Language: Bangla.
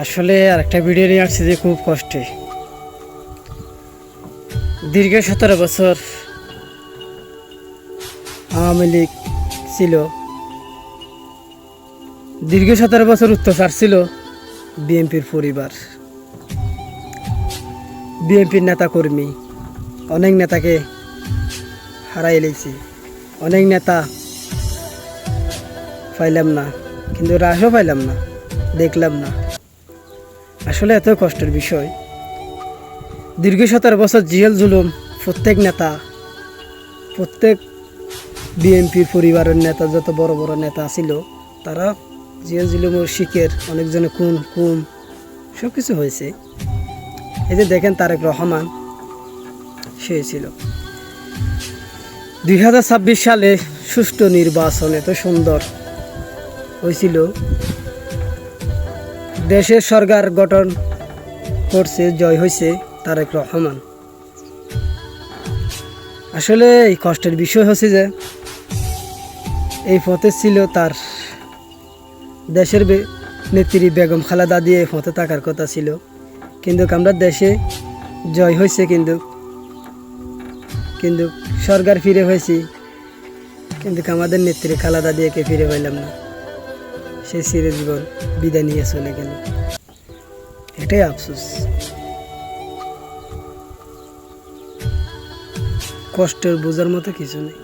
আসলে আরেকটা ভিডিও নিয়ে আসছি যে খুব কষ্টে দীর্ঘ 17 বছর আওয়ামী লীগ ছিল, দীর্ঘ 17 বছর অত্যাচার ছিল বিএনপির পরিবার, বিএনপির নেতা কর্মী, অনেক নেতাকে হারাই লেছি, অনেক নেতা পাইলাম না, কিন্তু হ্রাসও পাইলাম না, দেখলাম না। আসলে এত কষ্টের বিষয়। দীর্ঘ 17 বছর জেল জুলুম, প্রত্যেক নেতা, প্রত্যেক বিএনপির পরিবারের নেতা, যত বড় বড় নেতা ছিল তারা জেল জুলুমের শিকার, অনেকজনে খুন সব কিছু হয়েছে। এই যে দেখেন তারেক রহমান, সে ছিল 2026 সালে সুষ্ঠু নির্বাচন এত সুন্দর হয়েছিল, দেশের সরকার গঠন করছে, জয় হয়েছে তারেক রহমান। আসলে এই কষ্টের বিষয় হচ্ছে যে এই পথে ছিল তার দেশের নেত্রী বেগম খালেদা দিয়ে এই পথে থাকার কথা ছিল, কিন্তু আমরা দেশে জয় হয়েছে, কিন্তু সরকার ফিরে হয়েছি, কিন্তু আমাদের নেত্রী খালেদা দিয়েকে ফিরে পাইলাম না। সে চির জীবন বিদায় নিয়ে চলে গেল, এটাই আফসোস। কষ্টের বোঝার মতো কিছু নেই।